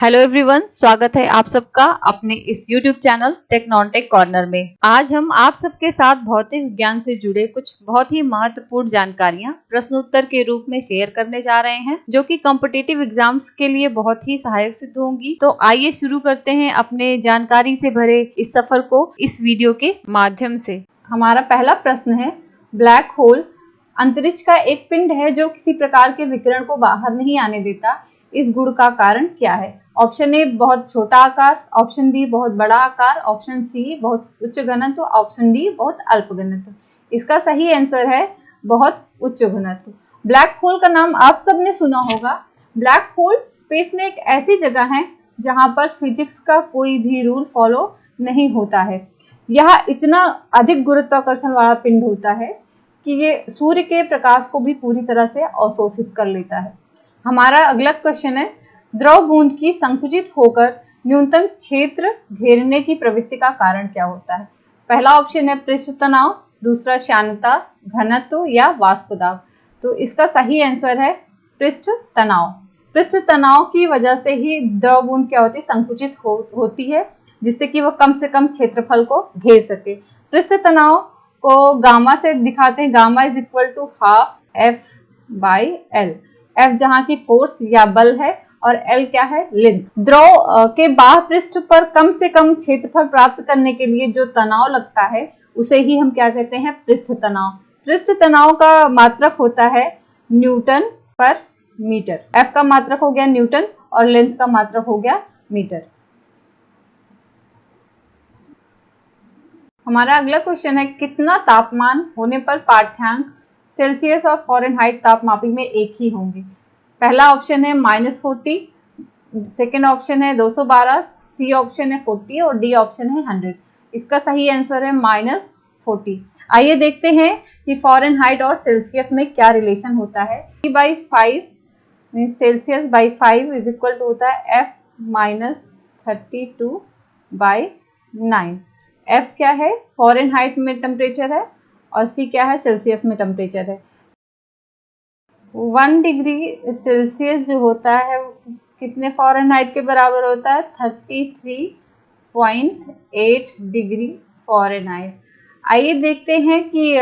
Hello everyone, स्वागत है आप सबका अपने इस YouTube चैनल टेक्नॉन्टेक कॉर्नर में। आज हम आप सबके साथ भौतिक विज्ञान से जुड़े कुछ बहुत ही महत्वपूर्ण जानकारियां प्रश्नोत्तर के रूप में शेयर करने जा रहे हैं, जो कि कॉम्पिटिटिव एग्जाम्स के लिए बहुत ही सहायक सिद्ध होंगी। तो आइए शुरू करते हैं अपने जानकारी से भरे इस सफर को इस वीडियो के माध्यम से। हमारा पहला प्रश्न है, ब्लैक होल अंतरिक्ष का एक पिंड है जो किसी प्रकार के विकिरण को बाहर नहीं आने देता। इस गुण का कारण क्या है? ऑप्शन ए बहुत छोटा आकार, ऑप्शन बी बहुत बड़ा आकार, ऑप्शन सी बहुत उच्च घनत्व, ऑप्शन डी बहुत अल्प घनत्व। इसका सही आंसर है बहुत उच्च घनत्व। ब्लैक होल का नाम आप सबने सुना होगा। ब्लैक होल स्पेस में एक ऐसी जगह है जहां पर फिजिक्स का कोई भी रूल फॉलो नहीं होता है। यह इतना अधिक गुरुत्वाकर्षण वाला पिंड होता है कि ये सूर्य के प्रकाश को भी पूरी तरह से अवशोषित कर लेता है। हमारा अगला क्वेश्चन है, द्रव बूंद की संकुचित होकर न्यूनतम क्षेत्र घेरने की प्रवृत्ति का कारण क्या होता है? पहला ऑप्शन है पृष्ठ तनाव, दूसरा श्यानता, घनत्व या वाष्प दाब। तो इसका सही आंसर है पृष्ठ तनाव। पृष्ठ तनाव की वजह से ही द्रव बूंद क्या होती है, संकुचित होती है, जिससे कि वह कम से कम क्षेत्रफल को घेर सके। पृष्ठ तनाव को गामा से दिखाते हैं। Gamma is equal to half F by L. F जहाँ की फोर्स या बल है और एल क्या है, लेंथ। द्रव के बाह्य पृष्ठ पर कम से कम क्षेत्रफल प्राप्त करने के लिए जो तनाव लगता है उसे ही हम क्या कहते हैं, पृष्ठ तनाव। पृष्ठ तनाव का मात्रक होता है न्यूटन पर मीटर। एफ का मात्रक हो गया न्यूटन और लेंथ का मात्रक हो गया मीटर। हमारा अगला क्वेश्चन है, कितना तापमान होने पर पाठ्यांक सेल्सियस और फ़ारेनहाइट तापमापी में एक ही होंगे? पहला ऑप्शन है -40, सेकेंड ऑप्शन है 212, सी ऑप्शन है 40 और डी ऑप्शन है 100। इसका सही आंसर है -40। आइए देखते हैं कि फ़ारेनहाइट और सेल्सियस में क्या रिलेशन होता है। T/5 means Celsius by 5 is equal to होता है F -32/9। F क्या है, फ़ारेनहाइट में टेम्परेचर है, और C क्या है, सेल्सियस में टेम्परेचर है। 1 डिग्री सेल्सियस जो होता है कितने फ़ारेनहाइट के बराबर होता है, 33.8 डिग्री फ़ारेनहाइट। आइए देखते हैं कि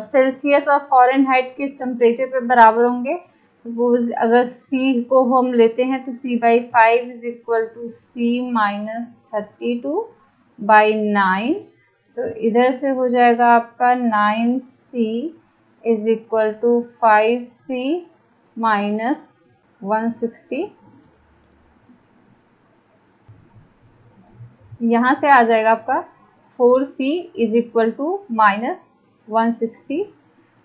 सेल्सियस और फ़ारेनहाइट किस टेम्परेचर पे बराबर होंगे। सपोज अगर C को हम लेते हैं तो C/5 is equal to C -32/9। तो इधर से हो जाएगा आपका 9C is equal to 5C minus 160। यहाँ से आ जाएगा आपका 4C इज इक्वल टू -160।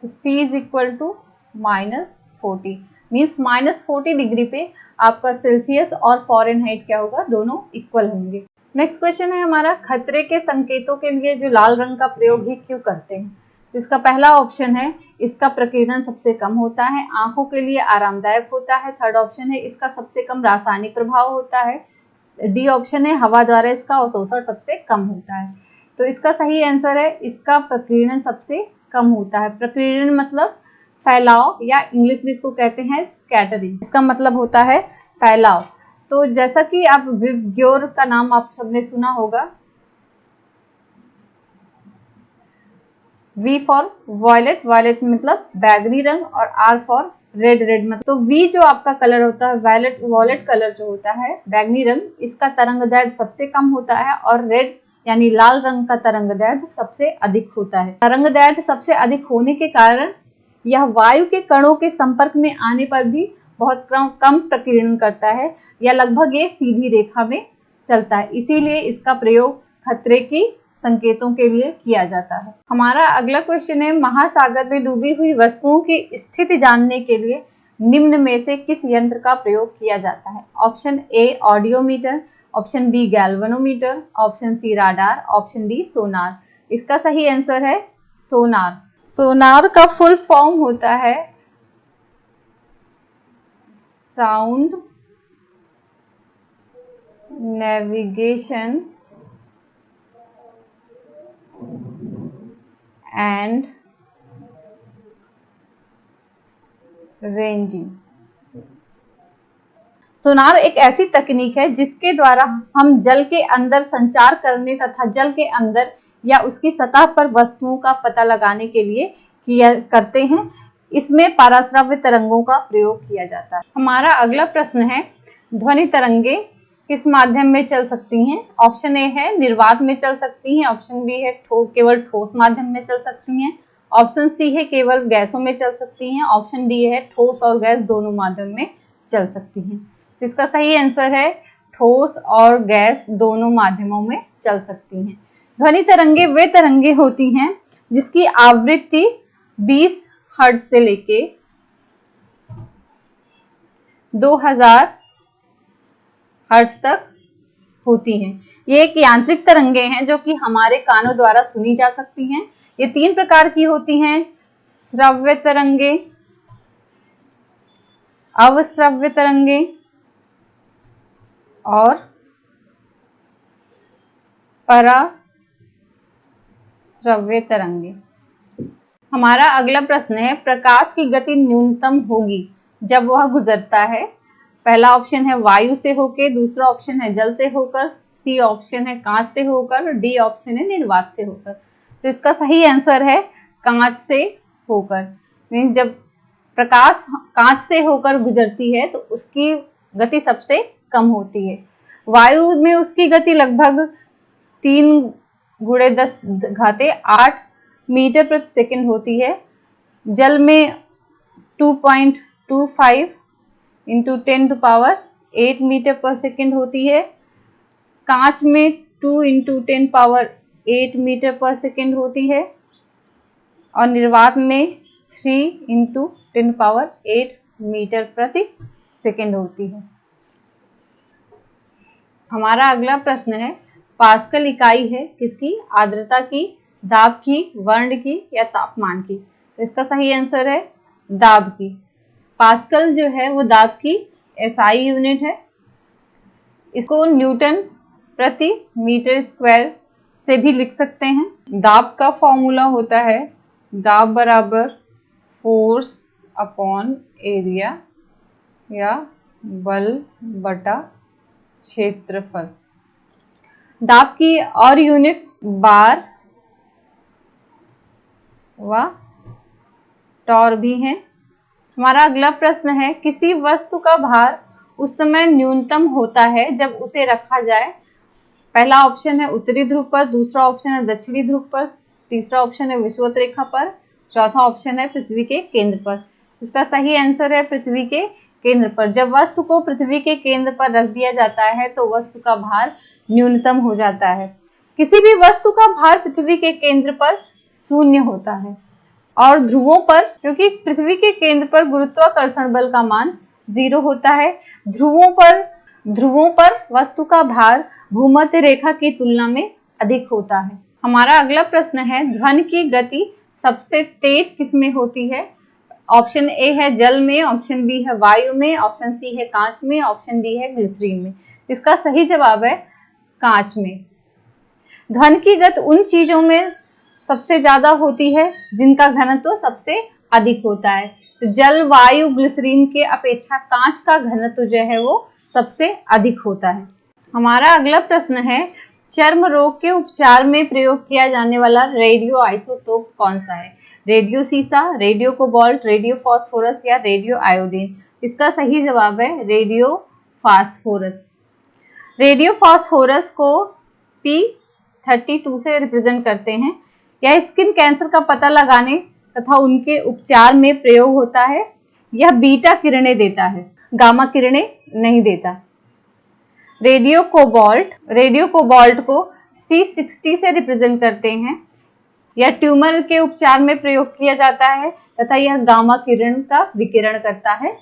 तो C is equal to -40 means -40 degree पे आपका सेल्सियस और फ़ारेनहाइट क्या होगा, दोनों इक्वल होंगे। नेक्स्ट क्वेश्चन है हमारा, खतरे के संकेतों के लिए जो लाल रंग का प्रयोग ही क्यों करते हैं? तो इसका पहला ऑप्शन है इसका प्रकीर्णन सबसे कम होता है, आंखों के लिए आरामदायक होता है। थर्ड ऑप्शन है इसका सबसे कम रासायनिक प्रभाव होता है। डी ऑप्शन है हवा द्वारा इसका अवशोषण सबसे कम होता है। तो इसका सही आंसर है इसका प्रकीर्णन सबसे कम होता है। प्रकीर्णन मतलब फैलाव, या इंग्लिश में इसको कहते हैं स्कैटरिंग। इसका मतलब होता है फैलाव। तो जैसा कि आप विबग्योर का नाम आप सबने सुना होगा, V फॉर वॉयलेट, वॉयलेट मतलब बैगनी रंग, और R फॉर रेड, रेड मतलब। तो V जो आपका कलर होता है वॉयलेट, वॉयलेट कलर जो होता है बैगनी रंग, इसका तरंगदैर्ध्य सबसे कम होता है, और रेड यानी लाल रंग का तरंगदैर्ध्य सबसे अधिक होता है। तरंगदैर्ध्य सबसे अधिक होने के कारण यह वायु के कणों के संपर्क में आने पर भी बहुत कम प्रकीर्णन करता है, या लगभग ये सीधी रेखा में चलता है। इसीलिए इसका प्रयोग खतरे की संकेतों के लिए किया जाता है। हमारा अगला क्वेश्चन है, महासागर में डूबी हुई वस्तुओं की स्थिति जानने के लिए निम्न में से किस यंत्र का प्रयोग किया जाता है? Option A audiometer, option B galvanometer, option C radar, option D sonar. इसका सही आंसर है सोनार। सोनार का फुल फॉर्म होता है sound navigation and ranging sonar एक ऐसी तकनीक है जिसके द्वारा हम जल के अंदर संचार करने तथा जल के अंदर या उसकी सतह पर वस्तुओं का पता लगाने के लिए करते हैं। इसमें पराश्रव्य तरंगों का प्रयोग किया जाता है। हमारा अगला प्रश्न है, ध्वनि तरंगे किस माध्यम में चल सकती हैं? ऑप्शन ए है निर्वात में चल सकती हैं, ऑप्शन बी है केवल ठोस माध्यम में चल सकती हैं, ऑप्शन सी है केवल गैसों में चल सकती हैं, ऑप्शन डी है ठोस और गैस दोनों माध्यम में चल सकती हैं। तो इसका सही आंसर है ठोस और गैस दोनों माध्यमों में चल सकती हैं। ध्वनि तरंगे वे तरंगे होती हैं जिसकी आवृत्ति 20 हर्ट्ज से लेके 2000 हर्ट्ज तक होती हैं। ये एक यांत्रिक तरंगे हैं जो कि हमारे कानों द्वारा सुनी जा सकती हैं। ये 3 प्रकार की होती हैं, श्रव्य तरंगे, अवश्रव्य तरंगे और पराश्रव्य तरंगे। हमारा अगला प्रश्न है, प्रकाश की गति न्यूनतम होगी जब वह गुजरता है। पहला ऑप्शन है वायु से होकर, दूसरा ऑप्शन है जल से होकर, सी ऑप्शन है कांच से होकर, डी ऑप्शन है निर्वात से होकर। तो इसका सही आंसर है कांच से होकर। मीन्स जब प्रकाश कांच से होकर गुजरती है तो उसकी गति सबसे कम होती है। वायु में उसकी गति लगभग 3 × 10⁸ मीटर प्रति सेकंड होती है। जल में 2.25 × 10⁸ मीटर पर सेकंड होती है। कांच में 2 × 10⁸ मीटर पर सेकंड होती है और निर्वात में 3 × 10⁸ मीटर प्रति सेकंड होती है। हमारा अगला प्रश्न है, पास्कल इकाई है किसकी? आर्द्रता की, दाब की, वर्ण की या तापमान की? तो इसका सही आंसर है दाब की। पास्कल जो है वो दाब की एसआई यूनिट है। इसको न्यूटन प्रति मीटर स्क्वायर से भी लिख सकते हैं। दाब का फॉर्मूला होता है दाब बराबर फोर्स अपॉन एरिया या बल बटा क्षेत्रफल। दाब की और यूनिट्स बार व टॉर भी हैं। हमारा अगला प्रश्न है, किसी वस्तु का भार उस समय न्यूनतम होता है जब उसे रखा जाए। पहला ऑप्शन है उत्तरी ध्रुव पर, दूसरा ऑप्शन है दक्षिणी ध्रुव पर, तीसरा ऑप्शन है विषुवत रेखा पर, चौथा ऑप्शन है पृथ्वी के केंद्र पर। इसका सही आंसर है पृथ्वी के केंद्र पर। जब वस्तु को पृथ्वी के केंद्र पर रख दिया जाता है तो वस्तु का भार न्यूनतम हो जाता है। किसी भी वस्तु का भार पृथ्वी के केंद्र पर 0 होता है और ध्रुवों पर, क्योंकि पृथ्वी के केंद्र पर गुरुत्वाकर्षण बल का मान 0 होता है, ध्रुवों पर वस्तु का भार भूमध्य रेखा की तुलना में अधिक होता है। हमारा अगला प्रश्न है, ध्वनि की गति सबसे तेज किसमें होती है? ऑप्शन ए है जल में, ऑप्शन बी है वायु में, ऑप्शन सी है कांच में, ऑप्शन डी है ग्लिसरीन में। इसका सही जवाब है कांच में। ध्वनि की गति उन चीजों में सबसे ज्यादा होती है जिनका घनत्व सबसे अधिक होता है। तो जल, वायु, ग्लिसरीन के अपेक्षा कांच का घनत्व जो है वो सबसे अधिक होता है। हमारा अगला प्रश्न है, चर्म रोग के उपचार में प्रयोग किया जाने वाला रेडियो आइसोटोप कौन सा है? रेडियो सीसा, रेडियो कोबाल्ट, रेडियो फास्फोरस या रेडियो आयोडीन? इसका सही जवाब है रेडियो फास्फोरस। रेडियो फास्फोरस को P32 से रिप्रेजेंट करते हैं। यह स्किन कैंसर का पता लगाने तथा उनके उपचार में प्रयोग होता है। यह बीटा किरणें देता है, गामा किरणें नहीं देता। रेडियो कोबाल्ट को C60 से रिप्रेजेंट करते हैं। यह ट्यूमर के उपचार में प्रयोग किया जाता है तथा यह गामा किरण का विकिरण करता है।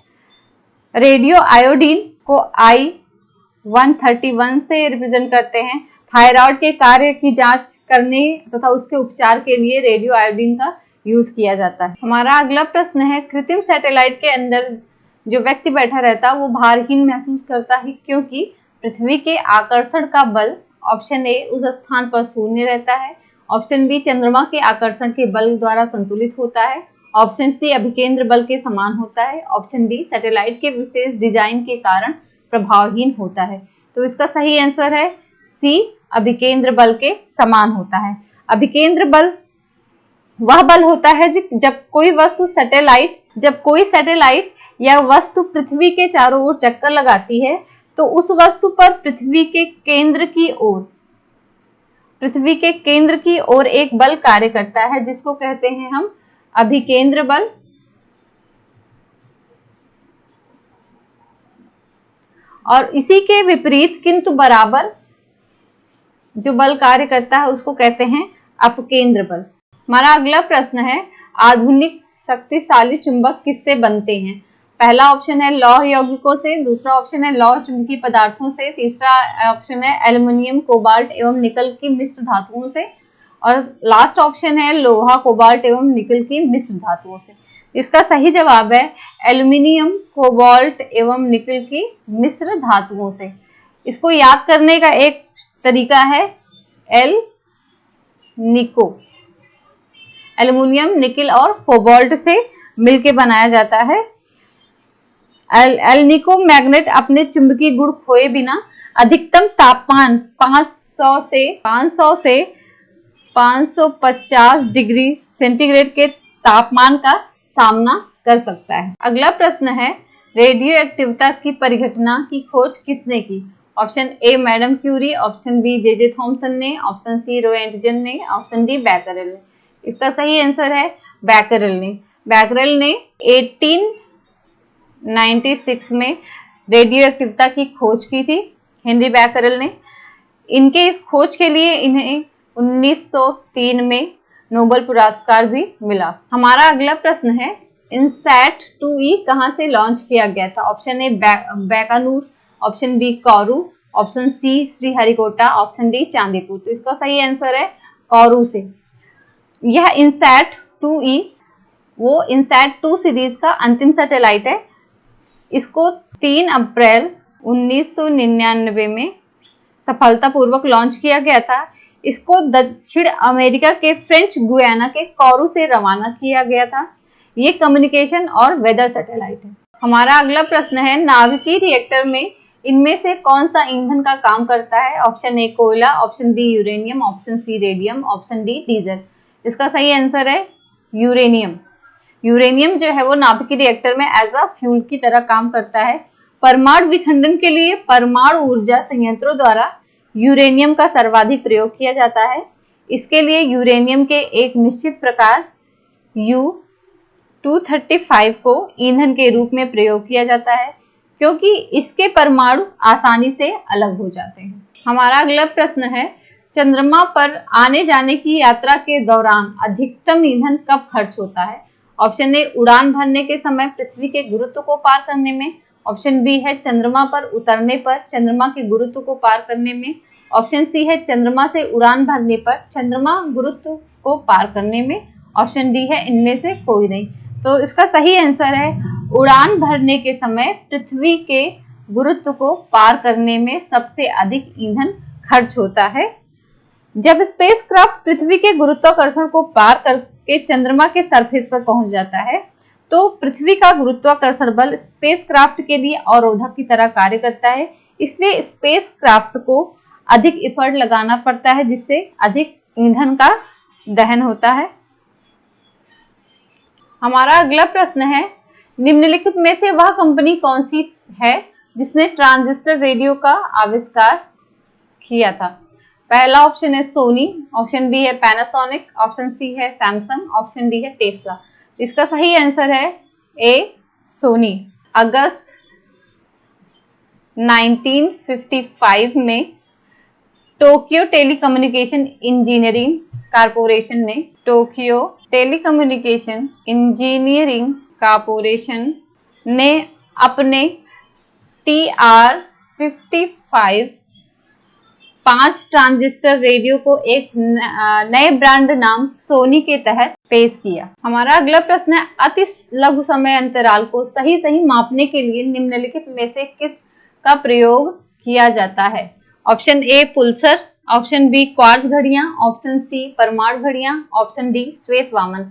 रेडियो आयोडीन को I131 से रिप्रेजेंट करते हैं। थायराइड के कार्य की जांच करने तथा उसके उपचार के लिए रेडियो आयोडीन का यूज किया जाता है। हमारा अगला प्रश्न है, कृत्रिम सैटेलाइट के अंदर जो व्यक्ति बैठा रहता है वो भारहीन महसूस करता है क्योंकि पृथ्वी के आकर्षण का बल, ऑप्शन ए उस स्थान पर 0 रहता है, ऑप्शन बी चंद्रमा के आकर्षण के बल द्वारा संतुलित होता है, ऑप्शन सी अभिकेंद्र बल के समान होता है, ऑप्शन डी सैटेलाइट के विशेष डिजाइन के कारण प्रभावहीन होता है। तो इसका सही आंसर है सी, अभिकेंद्र बल के समान होता है। अभिकेंद्र बल वह बल होता है जब कोई सैटेलाइट या वस्तु पृथ्वी के चारों ओर चक्कर लगाती है तो उस वस्तु पर पृथ्वी के केंद्र की ओर एक बल कार्य करता है, जिसको कहते हैं हम अभिकेंद्र बल। और इसी के विपरीत किंतु बराबर जो बल कार्य करता है उसको कहते हैं अपकेंद्र बल। हमारा अगला प्रश्न है, आधुनिक शक्तिशाली चुंबक किससे बनते हैं? पहला ऑप्शन है लौह यौगिकों से, दूसरा ऑप्शन है लौह चुंबकीय पदार्थों से, तीसरा ऑप्शन है एल्युमिनियम, कोबाल्ट एवं निकल की मिश्र धातुओं से, और लास्ट ऑप्शन है लोहा, कोबाल्ट एवं निकल की मिश्र धातुओं से। इसका सही जवाब है एल्युमिनियम, कोबाल्ट एवं निकल की मिश्र धातुओं से। इसको याद करने का एक तरीका है एल निको। एल्युमिनियम, निकल और कोबाल्ट से मिलके बनाया जाता है। एल निको मैग्नेट अपने चुंबकीय गुण खोए बिना अधिकतम तापमान 500 से 550 डिग्री सेंटीग्रेड के तापमान का सामना कर सकता है। अगला प्रश्न है, रेडियो एक्टिविटी की परिघटना की खोज किसने की? Option A madam Curie, option B J Thomson ने, ऑप्शन सी रोएंटजन ने, ऑप्शन डी बैकरेल ने। इसका सही आंसर है बैकरेल ने। बैकरेल ने 1896 में रेडियो एक्टिविटी की खोज की थी, हेनरी बैकरेल ने। इनके इस खोज के लिए इन्हें 1903 में नोबेल पुरस्कार भी मिला। हमारा अगला प्रश्न है, इनसैट 2E कहां से लॉन्च किया गया था? Option A Baikonur, option B Kourou, option C Sriharikota, option D Chandipur. तो इसका सही आंसर है कौरू से। यह इनसैट 2E वो इनसैट 2 सीरीज का अंतिम सैटेलाइट है। इसको 3 अप्रैल 1999 में सफलतापूर्वक लॉन्च किया गया था। इसको दक्षिण अमेरिका के फ्रेंच गुयाना के कौरू से रवाना किया गया था। ये कम्युनिकेशन और वेदर सैटेलाइट है। हमारा अगला प्रश्न है, नाभिकीय रिएक्टर में इनमें से कौन सा ईंधन का काम करता है? ऑप्शन ए कोयला, option B uranium, option C radium, option D diesel. इसका सही आंसर है यूरेनियम। यूरेनियम जो है वो नाभिकीय रिएक्टर में एज अ फ्यूल की तरह काम करता है। परमाणु विखंडन के लिए परमाणु ऊर्जा संयंत्रों द्वारा यूरेनियम का सर्वाधिक प्रयोग किया जाता है। इसके लिए यूरेनियम के एक निश्चित प्रकार U-235 को ईंधन के रूप में प्रयोग किया जाता है, क्योंकि इसके परमाणु आसानी से अलग हो जाते हैं। हमारा अगला प्रश्न है, चंद्रमा पर आने जाने की यात्रा के दौरान अधिकतम ईंधन कब खर्च होता है? ऑप्शन ए उड़ान भरने के समय पृथ्वी के गुरुत्व को पार करने में, ऑप्शन बी है चंद्रमा पर उतरने पर चंद्रमा के गुरुत्व को पार करने में, ऑप्शन सी है चंद्रमा से उड़ान भरने पर चंद्रमा गुरुत्व को पार करने में, ऑप्शन डी है इनमें से कोई नहीं। तो इसका सही आंसर है उड़ान भरने के समय पृथ्वी के गुरुत्व को पार करने में सबसे अधिक ईंधन खर्च होता है। जब स्पेसक्राफ्ट पृथ्वी के गुरुत्वाकर्षण को पार करके चंद्रमा के सरफेस पर पहुंच जाता है तो पृथ्वी का गुरुत्वाकर्षण बल स्पेसक्राफ्ट के लिए अवरोधक की तरह कार्य करता है। इसलिए स्पेसक्राफ्ट को अधिक एफर्ट लगाना पड़ता है, जिससे अधिक ईंधन का दहन होता है। हमारा अगला प्रश्न है, निम्नलिखित में से वह कंपनी कौन सी है जिसने ट्रांजिस्टर रेडियो का आविष्कार किया था? पहला ऑप्शन है सोनी, ऑप्शन बी है पैनासोनिक, ऑप्शन सी है सैमसंग, ऑप्शन डी है टेस्ला। इसका सही आंसर है ए सोनी। अगस्त 1955 में टोक्यो टेलीकम्युनिकेशन इंजीनियरिंग कॉरपोरेशन ने अपने TR-55 5 ट्रांजिस्टर रेडियो को एक नए ब्रांड नाम सोनी के तहत पेश किया। हमारा अगला प्रश्न है, अति लघु समय अंतराल को सही मापने के लिए निम्नलिखित में से किस का प्रयोग किया जाता है? Option A pulsar, option B quartz घड़ियां, ऑप्शन सी परमाणु घड़ियां, ऑप्शन डी श्वेत वामन।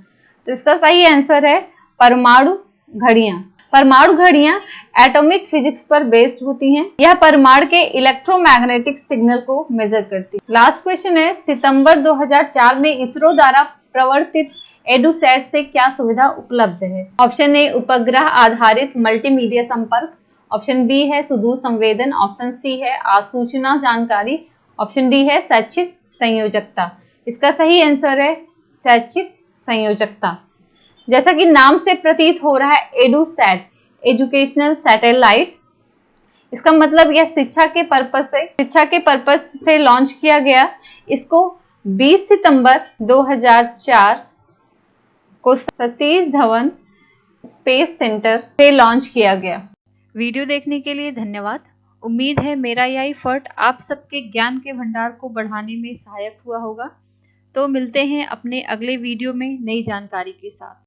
तो इसका सही आंसर है परमाणु घड़ियां। परमाणु घड़ियां एटॉमिक फिजिक्स पर बेस्ड होती हैं। यह परमाणु के इलेक्ट्रोमैग्नेटिक सिग्नल को मेजर करती है। लास्ट क्वेश्चन है, सितंबर 2004 में इसरो द्वारा प्रवर्तित एडुसैट से क्या सुविधा उपलब्ध है? ऑप्शन ए उपग्रह आधारित मल्टीमीडिया संपर्क, ऑप्शन बी है सुदूर संवेदन, ऑप्शन सी है आसूचना जानकारी, ऑप्शन डी है शैक्षिक संयोजकता। इसका सही आंसर है शैक्षिक संयोजकता। जैसा कि नाम से प्रतीत हो रहा है, एडुसैट एजुकेशनल सैटेलाइट, इसका मतलब यह शिक्षा के पर्पस से लॉन्च किया गया। इसको 20 सितंबर 2004 को सतीश धवन स्पेस सेंटर से लॉन्च किया गया। वीडियो देखने के लिए धन्यवाद। उम्मीद है मेरा यह एफर्ट आप सबके ज्ञान के भंडार को बढ़ाने में सहायक हुआ होगा। तो मिलते हैं अपने अगले वीडियो में नई जानकारी के साथ।